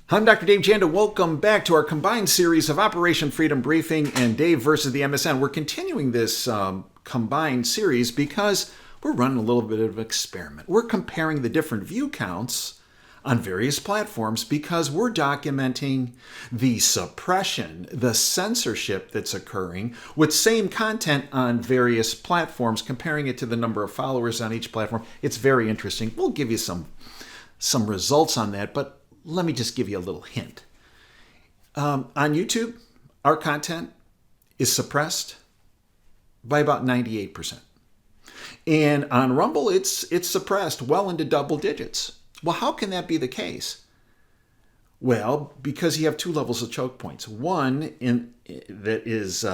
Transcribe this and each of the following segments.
I'm Dr. Dave Janda. Welcome back to our combined series of Operation Freedom Briefing and Dave versus the MSN. We're continuing this combined series because we're running a little bit of an experiment. We're comparing the different view counts on various platforms because we're documenting the suppression, the censorship that's occurring with same content on various platforms, comparing it to the number of followers on each platform. It's very interesting. We'll give you some results on that, but let me just give you a little hint. On YouTube, our content is suppressed by about 98%. And on Rumble, it's suppressed well into double digits. Well, how can that be the case? Well, because you have two levels of choke points. One that is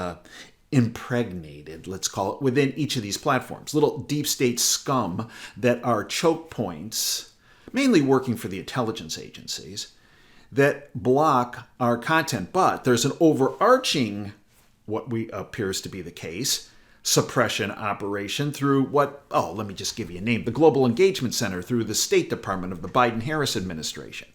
impregnated, let's call it, within each of these platforms. Little deep state scum that are choke points, mainly working for the intelligence agencies, that block our content. But there's an overarching, what appears to be the case, suppression operation through let me just give you a name, the Global Engagement Center, through the State Department of the Biden-Harris administration.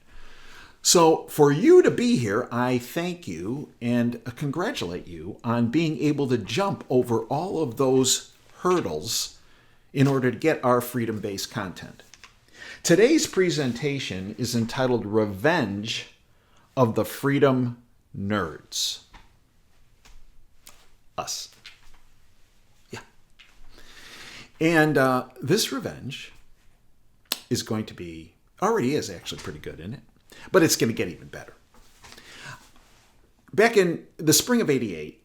So for you to be here, I thank you and congratulate you on being able to jump over all of those hurdles in order to get our freedom-based content. Today's presentation is entitled Revenge of the Freedom Nerds. Us. Yeah. And this revenge is going to be, already is actually pretty good, isn't it? But it's going to get even better. Back in the spring of '88,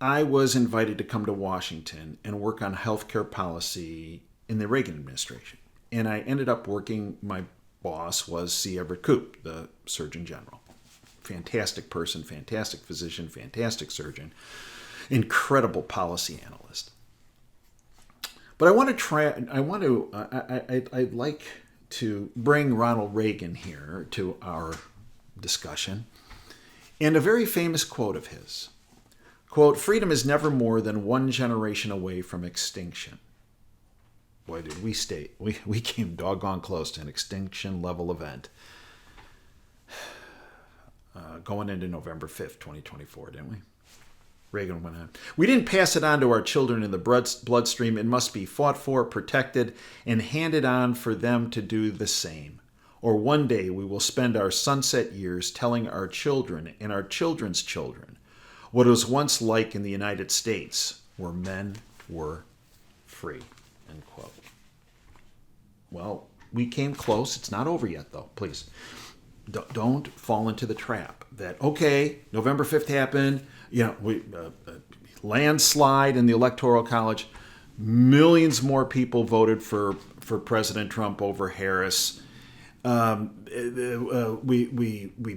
I was invited to come to Washington and work on healthcare policy in the Reagan administration. And I ended up working, my boss was C. Everett Koop, the Surgeon General. Fantastic person, fantastic physician, fantastic surgeon, incredible policy analyst. But I'd like to bring Ronald Reagan here to our discussion. And a very famous quote of his. Quote, "Freedom is never more than one generation away from extinction." Boy, did we stay. We came doggone close to an extinction level event going into November 5th, 2024, didn't we? Reagan went on. "We didn't pass it on to our children in the bloodstream. It must be fought for, protected, and handed on for them to do the same. Or one day we will spend our sunset years telling our children and our children's children what it was once like in the United States, where men were free." End quote. Well, we came close. It's not over yet, though. Please don't fall into the trap that, okay, November 5th happened, landslide in the Electoral College, millions more people voted for President Trump over Harris. We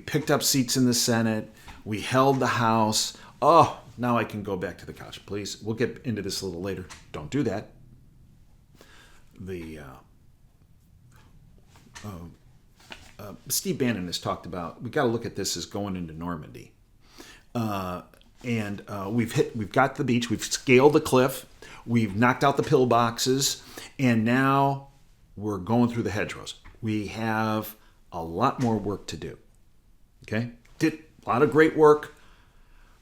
picked up seats in the Senate. We held the House. Oh, now I can go back to the couch. Please, we'll get into this a little later. Don't do that. Steve Bannon has talked about, we got to look at this as going into Normandy. We've got the beach, we've scaled the cliff, we've knocked out the pillboxes, and now we're going through the hedgerows. We have a lot more work to do. Okay? Did a lot of great work,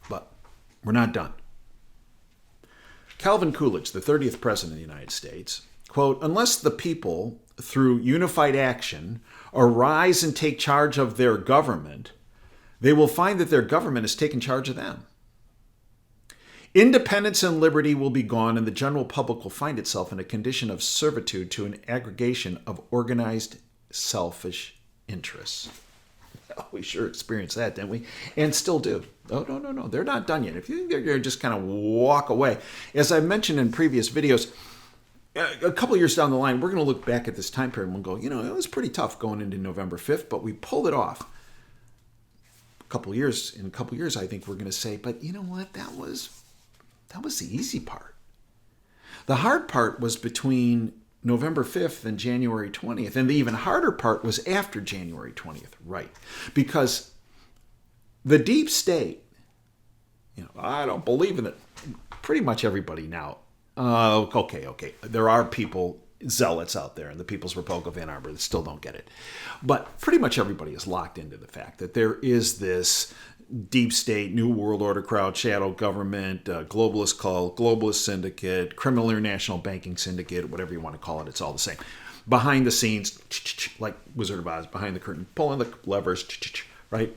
but we're not done. Calvin Coolidge, the 30th president of the United States, quote, "Unless the people, through unified action, arise and take charge of their government, they will find that their government has taken charge of them. Independence and liberty will be gone, and the general public will find itself in a condition of servitude to an aggregation of organized, selfish interests." Oh, we sure experienced that, didn't we? And still do. Oh, no. They're not done yet. If you think they're going to just kind of walk away. As I mentioned in previous videos, a couple of years down the line, we're going to look back at this time period and we'll go, it was pretty tough going into November 5th, but we pulled it off. In a couple of years, I think we're going to say, but you know what? That was the easy part. The hard part was between November 5th and January 20th. And the even harder part was after January 20th, right? Because the deep state, I don't believe in it. Pretty much everybody now. Okay. There are people zealots out there in the People's Republic of Ann Arbor that still don't get it. But pretty much everybody is locked into the fact that there is this deep state, New World Order crowd, shadow government, globalist cult, globalist syndicate, criminal international banking syndicate, whatever you want to call it, it's all the same. Behind the scenes, like Wizard of Oz, behind the curtain, pulling the levers, right?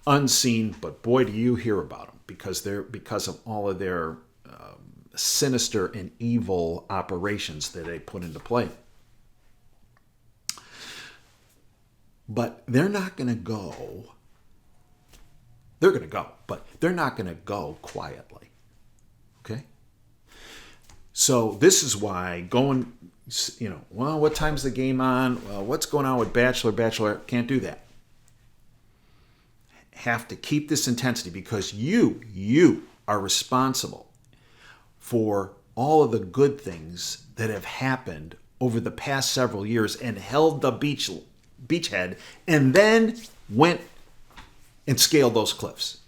Unseen, but boy, do you hear about them because of all of their sinister and evil operations that they put into play. But they're not going to go. They're going to go, but they're not going to go quietly. Okay? So this is why going, well, what time's the game on? Well, what's going on with Bachelor? Can't do that. Have to keep this intensity because you are responsible for all of the good things that have happened over the past several years and held the beachhead and then went and scaled those cliffs.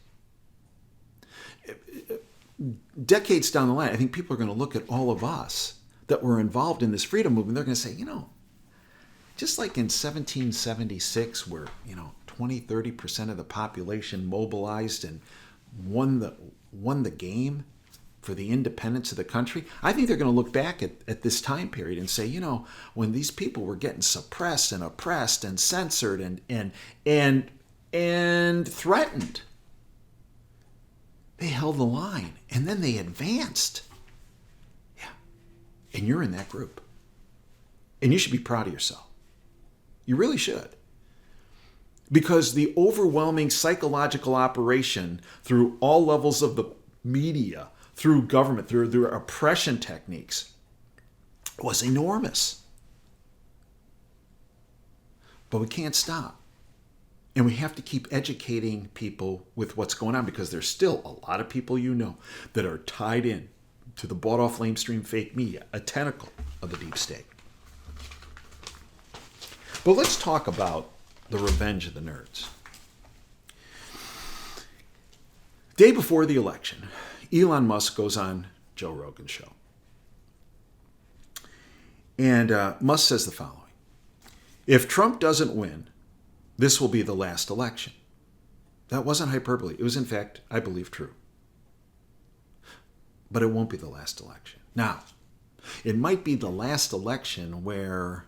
Decades down the line, I think people are going to look at all of us that were involved in this freedom movement. They're going to say, just like in 1776 where, 20-30% of the population mobilized and won the game for the independence of the country, I think they're going to look back at this time period and say, when these people were getting suppressed and oppressed and censored and threatened, they held the line and then they advanced. Yeah. And you're in that group. And you should be proud of yourself. You really should. Because the overwhelming psychological operation through all levels of the media, through government, through their oppression techniques, was enormous. But we can't stop. And we have to keep educating people with what's going on because there's still a lot of people that are tied in to the bought-off lamestream fake media, a tentacle of the deep state. But let's talk about the revenge of the nerds. Day before the election, Elon Musk goes on Joe Rogan's show. And Musk says the following: if Trump doesn't win, this will be the last election. That wasn't hyperbole. It was, in fact, I believe, true. But it won't be the last election. Now, it might be the last election where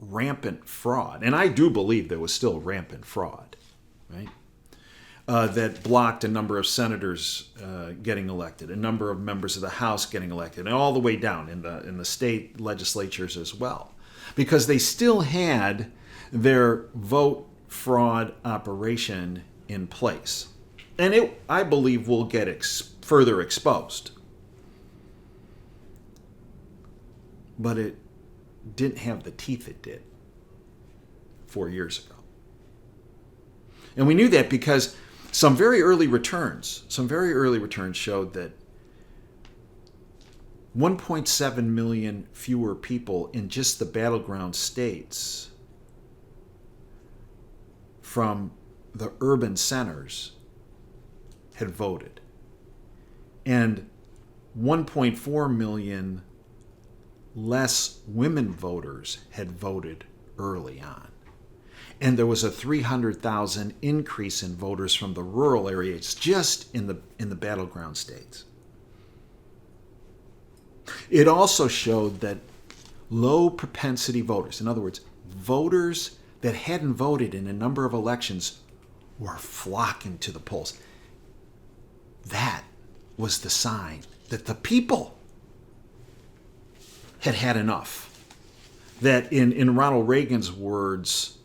rampant fraud, and I do believe there was still rampant fraud, right? That blocked a number of senators getting elected, a number of members of the House getting elected, and all the way down in the state legislatures as well, because they still had their vote fraud operation in place, and it, I believe, will get further exposed. But it didn't have the teeth it did 4 years ago. And we knew that because some very early returns showed that 1.7 million fewer people in just the battleground states from the urban centers had voted. And 1.4 million less women voters had voted early on. And there was a 300,000 increase in voters from the rural areas just in the battleground states. It also showed that low propensity voters, in other words, voters that hadn't voted in a number of elections, were flocking to the polls. That was the sign that the people had had enough. That in Ronald Reagan's words,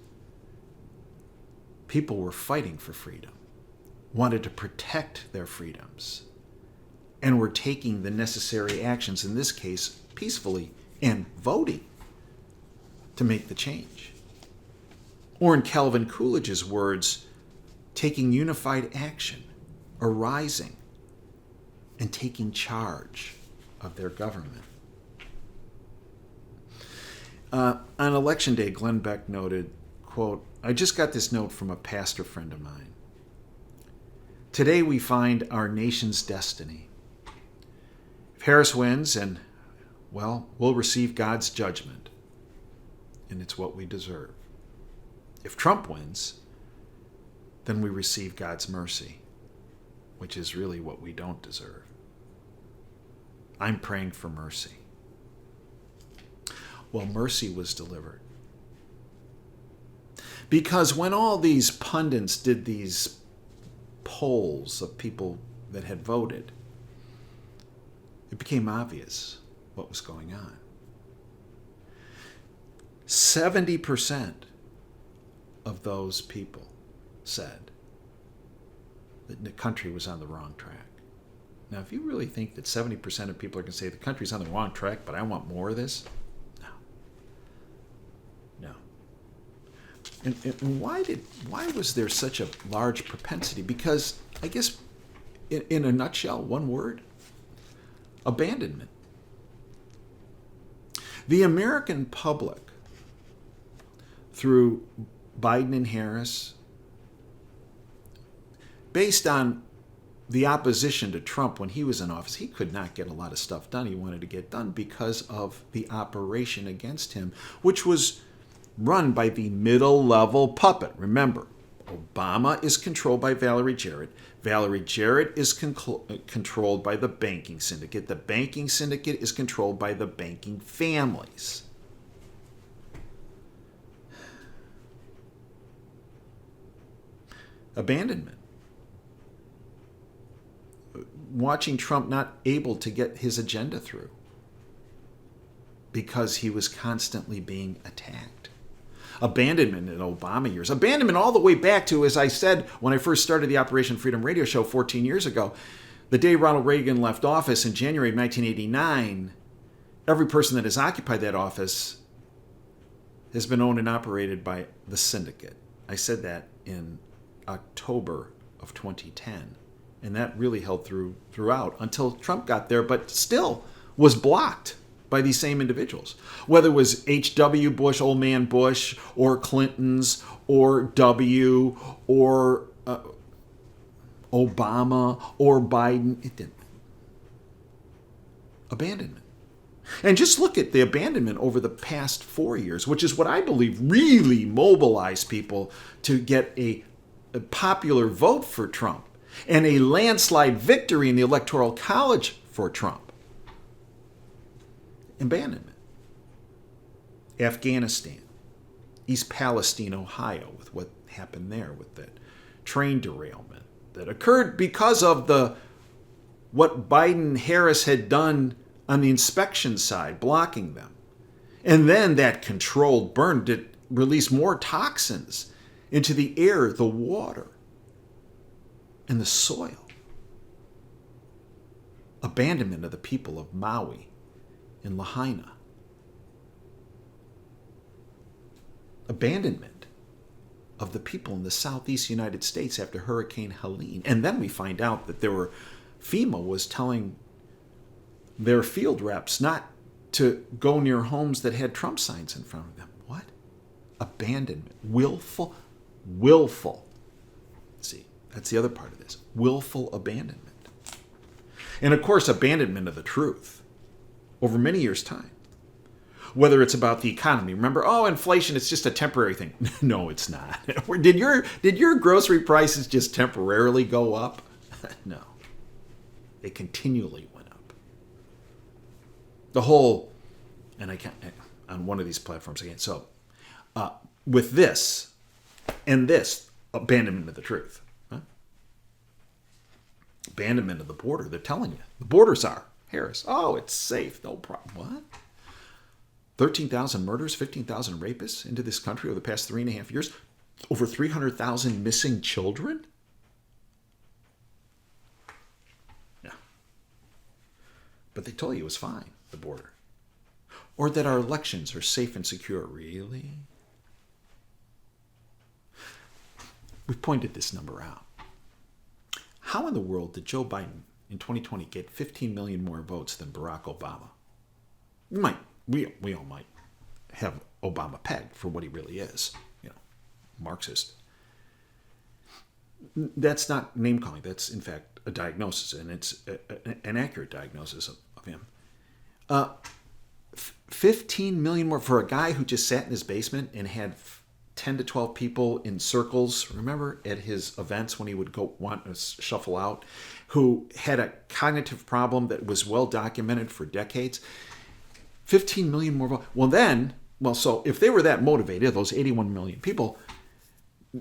people were fighting for freedom, wanted to protect their freedoms, and were taking the necessary actions, in this case, peacefully, and voting to make the change. Or in Calvin Coolidge's words, taking unified action, arising, and taking charge of their government. On Election Day, Glenn Beck noted, quote, "I just got this note from a pastor friend of mine. Today we find our nation's destiny. If Harris wins, and well, we'll receive God's judgment, and it's what we deserve. If Trump wins, then we receive God's mercy, which is really what we don't deserve. I'm praying for mercy. Well, mercy was delivered. Because when all these pundits did these polls of people that had voted, it became obvious what was going on. 70% of those people said that the country was on the wrong track. Now, if you really think that 70% of people are going to say the country's on the wrong track, but I want more of this, no. And why was there such a large propensity? Because I guess in a nutshell, one word, abandonment. The American public, through Biden and Harris, based on the opposition to Trump when he was in office, he could not get a lot of stuff done he wanted to get done because of the operation against him, which was run by the middle-level puppet. Remember, Obama is controlled by Valerie Jarrett. Valerie Jarrett is controlled by the banking syndicate. The banking syndicate is controlled by the banking families. Abandonment. Watching Trump not able to get his agenda through because he was constantly being attacked. Abandonment in Obama years. Abandonment all the way back to, as I said, when I first started the Operation Freedom radio show 14 years ago, the day Ronald Reagan left office in January of 1989, every person that has occupied that office has been owned and operated by the syndicate. I said that in October of 2010. And that really held throughout until Trump got there, but still was blocked by these same individuals. Whether it was H.W. Bush, old man Bush, or Clinton's, or W, or Obama, or Biden, it didn't. Abandonment. And just look at the abandonment over the past 4 years, which is what I believe really mobilized people to get a popular vote for Trump and a landslide victory in the Electoral College for Trump. Abandonment. Afghanistan. East Palestine, Ohio, with what happened there with that train derailment that occurred because of what Biden-Harris had done on the inspection side, blocking them. And then that controlled burn did release more toxins into the air, the water, and the soil. Abandonment of the people of Maui and Lahaina. Abandonment of the people in the southeast United States after Hurricane Helene. And then we find out that FEMA was telling their field reps not to go near homes that had Trump signs in front of them. What? Abandonment. Willful. See, that's the other part of this. Willful abandonment. And of course, abandonment of the truth over many years' time. Whether it's about the economy. Remember, inflation, it's just a temporary thing. No, it's not. Did your grocery prices just temporarily go up? No. They continually went up. The whole, and I can't, on one of these platforms again. So, with this, and this, abandonment of the truth. Huh? Abandonment of the border. They're telling you. The borders are. Harris. Oh, it's safe. No problem. What? 13,000 murders, 15,000 rapists into this country over the past 3.5 years. Over 300,000 missing children? Yeah. But they told you it was fine, the border. Or that our elections are safe and secure. Really? We've pointed this number out. How in the world did Joe Biden in 2020 get 15 million more votes than Barack Obama? We all might have Obama pegged for what he really is, Marxist. That's not name calling. That's in fact a diagnosis, and it's an accurate diagnosis of him. 15 million more for a guy who just sat in his basement and had 10 to 12 people in circles, remember, at his events when he would go want to shuffle out, who had a cognitive problem that was well documented for decades. 15 million more. So if they were that motivated, those 81 million people,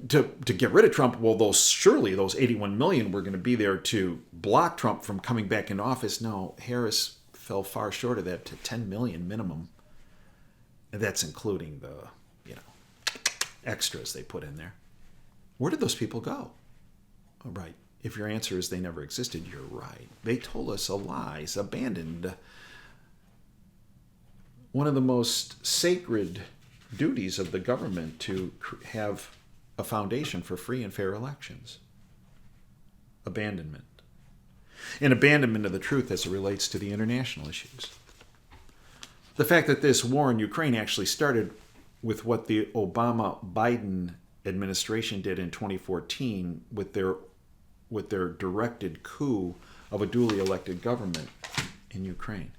to get rid of Trump, well, those 81 million were going to be there to block Trump from coming back into office. No, Harris fell far short of that to 10 million minimum. And that's including the, extras they put in there. Where did those people go? Oh, right. If your answer is they never existed, you're right. They told us lies, abandoned one of the most sacred duties of the government to have a foundation for free and fair elections. Abandonment. And abandonment of the truth as it relates to the international issues. The fact that this war in Ukraine actually started with what the Obama-Biden administration did in 2014 with their directed coup of a duly elected government in Ukraine.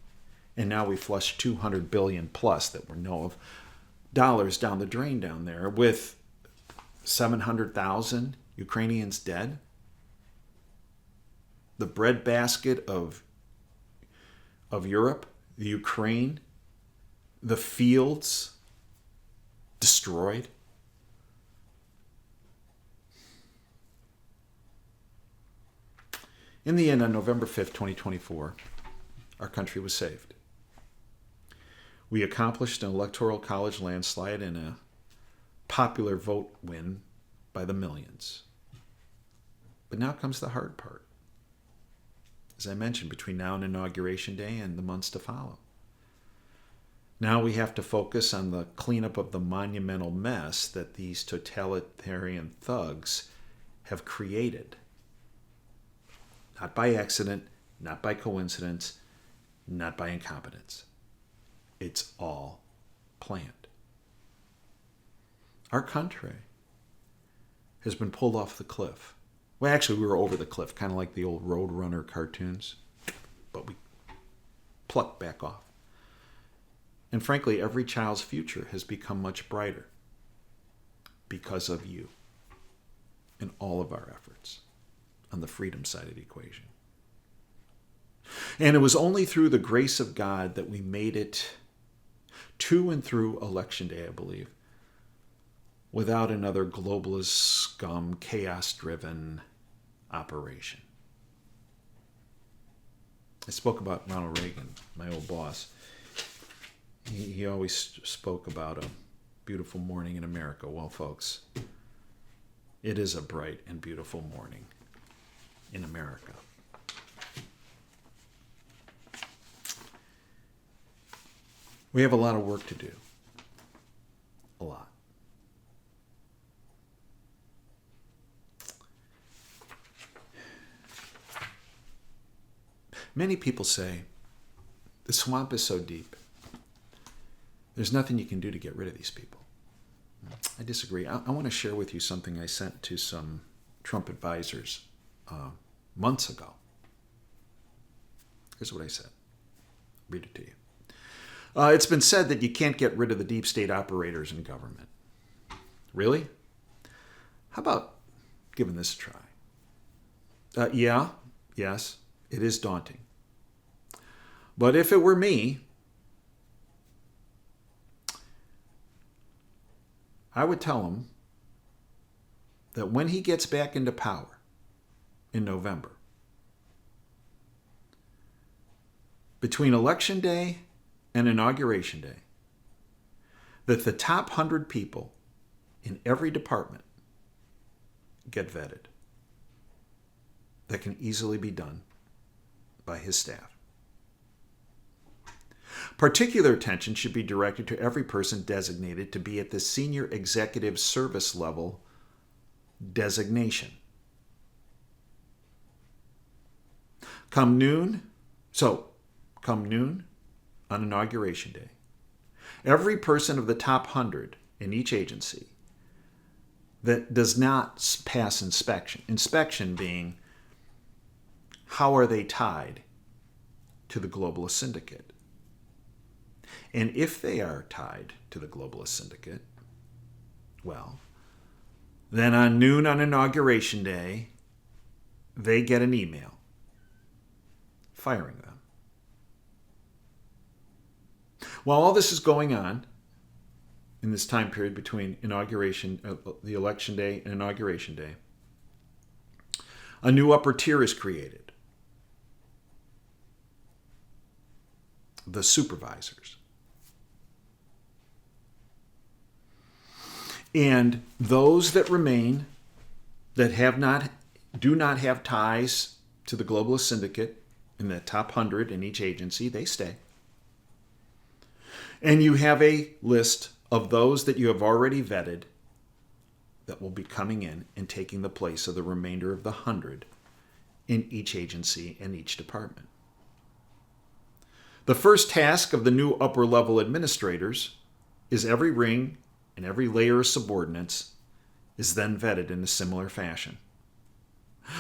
And now we flush 200 billion plus that we know of dollars down the drain down there with 700,000 Ukrainians dead. The breadbasket of Europe, the Ukraine, the fields destroyed. In the end, on November 5th, 2024, our country was saved. We accomplished an electoral college landslide and a popular vote win by the millions. But now comes the hard part. As I mentioned, between now and Inauguration Day and the months to follow. Now we have to focus on the cleanup of the monumental mess that these totalitarian thugs have created. Not by accident, not by coincidence, not by incompetence. It's all planned. Our country has been pulled off the cliff. Well, actually, we were over the cliff, kind of like the old Roadrunner cartoons, but we plucked back off. And frankly, every child's future has become much brighter because of you and all of our efforts on the freedom side of the equation. And it was only through the grace of God that we made it to and through Election Day, I believe, without another globalist, scum, chaos-driven operation. I spoke about Ronald Reagan, my old boss. He always spoke about a beautiful morning in America. Well, folks, it is a bright and beautiful morning in America. We have a lot of work to do. A lot. Many people say, the swamp is so deep. There's nothing you can do to get rid of these people. I disagree. I want to share with you something I sent to some Trump advisors months ago. Here's what I said. Read it to you. It's been said that you can't get rid of the deep state operators in government. Really? How about giving this a try? Yes, it is daunting. But if it were me, I would tell him that when he gets back into power in November, between Election Day and Inauguration Day, that the top 100 people in every department get vetted. That can easily be done by his staff. Particular attention should be directed to every person designated to be at the senior executive service level designation. Come noon on Inauguration Day, every person of the top 100 in each agency that does not pass inspection being how are they tied to the globalist syndicate, And if they are tied to the globalist syndicate, well, then on noon on Inauguration Day, they get an email firing them. While all this is going on, in this time period between the election day and Inauguration Day, a new upper tier is created. The supervisors. And those that remain that do not have ties to the globalist syndicate in the top 100 in each agency, they stay. And you have a list of those that you have already vetted that will be coming in and taking the place of the remainder of the 100 in each agency and each department. The first task of the new upper level administrators is every ring and every layer of subordinates is then vetted in a similar fashion.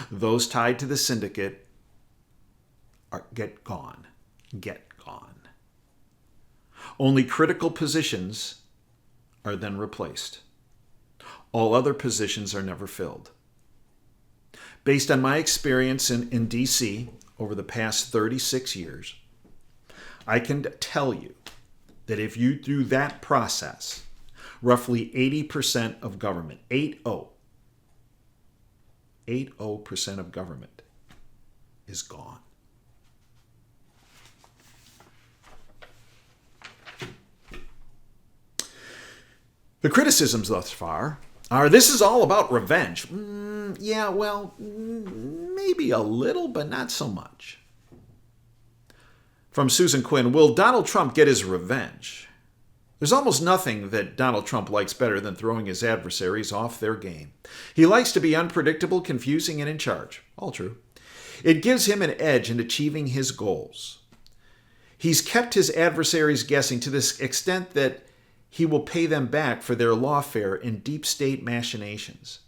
Those tied to the syndicate get gone. Only critical positions are then replaced. All other positions are never filled. Based on my experience in D.C. over the past 36 years, I can tell you that if you do that process, roughly 80% of government, 80% of government is gone. The criticisms thus far are this is all about revenge. Yeah, well, maybe a little, but not so much. From Susan Quinn, will Donald Trump get his revenge? There's almost nothing that Donald Trump likes better than throwing his adversaries off their game. He likes to be unpredictable, confusing, and in charge. All true. It gives him an edge in achieving his goals. He's kept his adversaries guessing to this extent that he will pay them back for their lawfare and deep state machinations.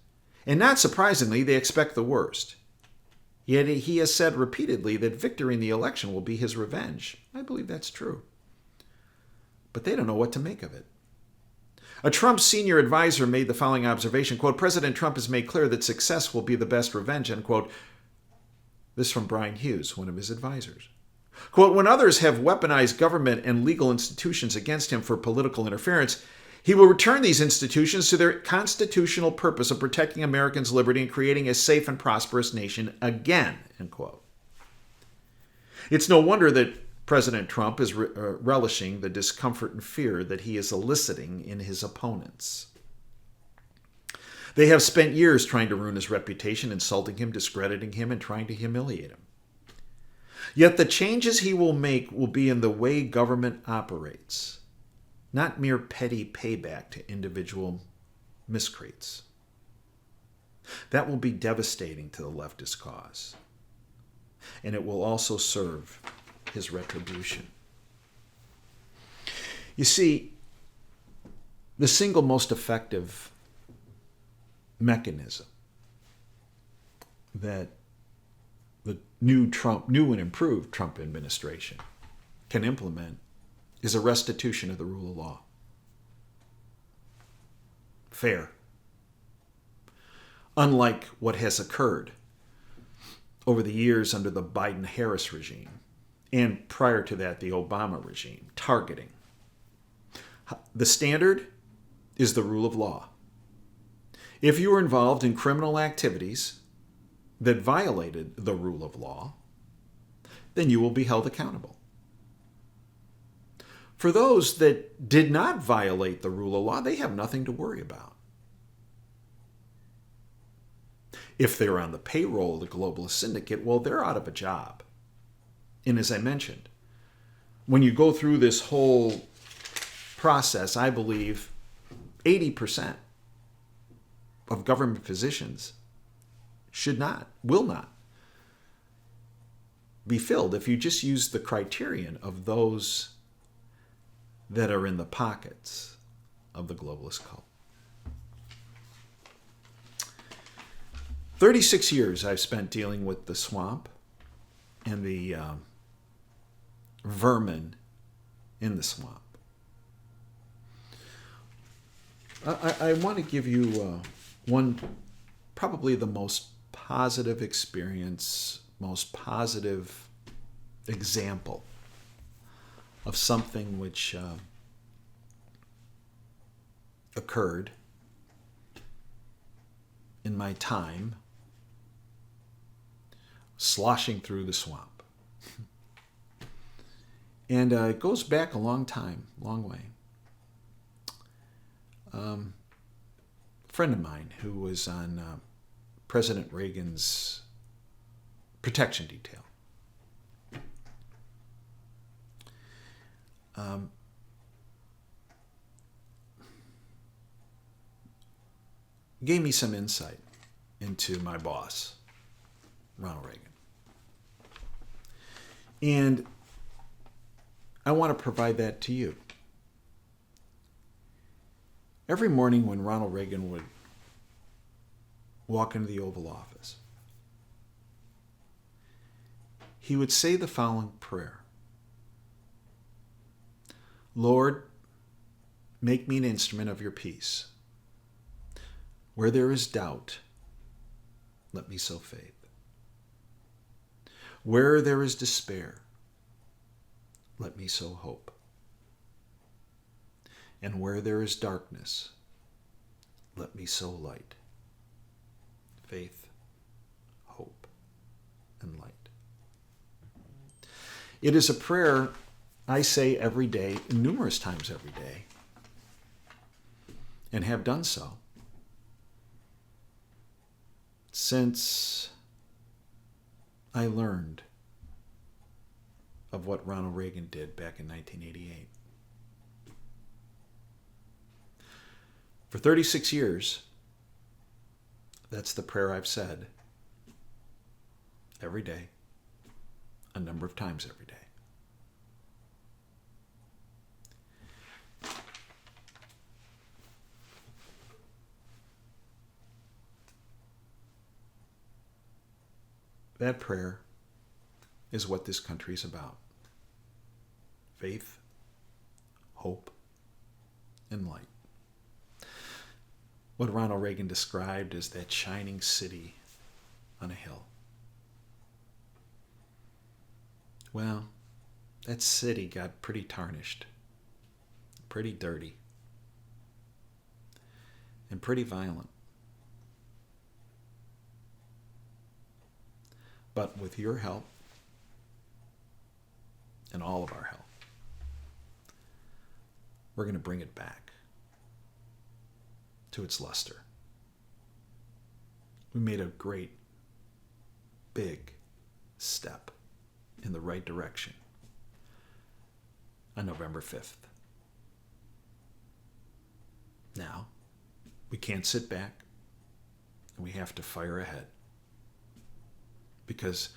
And not surprisingly, they expect the worst. Yet he has said repeatedly that victory in the election will be his revenge. I believe that's true. But they don't know what to make of it. A Trump senior advisor made the following observation, quote, President Trump has made clear that success will be the best revenge, end quote. This from Brian Hughes, one of his advisors. Quote, when others have weaponized government and legal institutions against him for political interference, he will return these institutions to their constitutional purpose of protecting Americans' liberty and creating a safe and prosperous nation again, end quote. It's no wonder that President Trump is relishing the discomfort and fear that he is eliciting in his opponents. They have spent years trying to ruin his reputation, insulting him, discrediting him, and trying to humiliate him. Yet the changes he will make will be in the way government operates, not mere petty payback to individual miscreants. That will be devastating to the leftist cause, and it will also serve his retribution. You see, the single most effective mechanism that the new and improved Trump administration can implement is a restitution of the rule of law. Fair. Unlike what has occurred over the years under the Biden-Harris regime, and prior to that, the Obama regime, targeting. The standard is the rule of law. If you were involved in criminal activities that violated the rule of law, then you will be held accountable. For those that did not violate the rule of law, they have nothing to worry about. If they're on the payroll of the globalist syndicate, well, they're out of a job. And as I mentioned, when you go through this whole process, I believe 80% of government positions will not be filled if you just use the criterion of those that are in the pockets of the globalist cult. 36 years I've spent dealing with the swamp and the vermin in the swamp. I want to give you one, probably the most positive experience, most positive example of something which occurred in my time sloshing through the swamp. And it goes back a long time, long way. A friend of mine who was on President Reagan's protection detail gave me some insight into my boss, Ronald Reagan. And I want to provide that to you. Every morning when Ronald Reagan would walk into the Oval Office, he would say the following prayer: Lord, make me an instrument of your peace. Where there is doubt, let me sow faith. Where there is despair, let me sow hope. And where there is darkness, let me sow light. Faith, hope, and light. It is a prayer I say every day, numerous times every day, and have done so since I learned of what Ronald Reagan did back in 1988. For 36 years, that's the prayer I've said every day, a number of times every day. That prayer is what this country is about. Faith, hope, and light. What Ronald Reagan described as that shining city on a hill. Well, that city got pretty tarnished, pretty dirty, and pretty violent. But with your help, and all of our help, we're going to bring it back to its luster. We made a great, big step in the right direction on November 5th. Now, we can't sit back, and we have to fire ahead. Because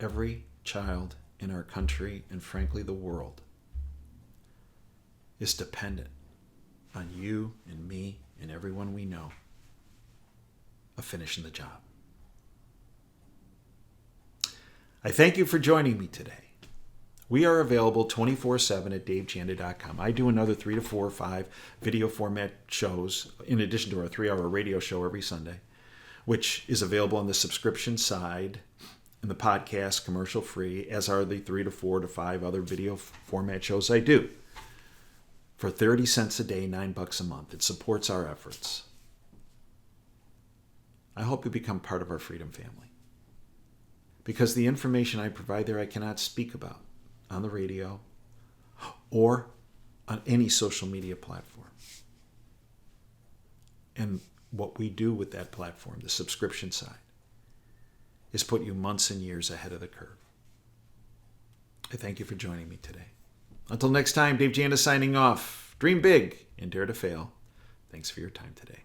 every child in our country, and frankly the world, is dependent on you and me and everyone we know of finishing the job. I thank you for joining me today. We are available 24/7 at davejanda.com. I do another 3 to 4 or 5 video format shows in addition to our 3-hour radio show every Sunday, which is available on the subscription side and the podcast commercial free, as are the 3 to 4 to 5 other video format shows I do for 30 cents a day, $9 a month. It supports our efforts. I hope you become part of our freedom family, because the information I provide there I cannot speak about on the radio or on any social media platform. And what we do with that platform, the subscription side, is put you months and years ahead of the curve. I thank you for joining me today. Until next time, Dave Janda signing off. Dream big and dare to fail. Thanks for your time today.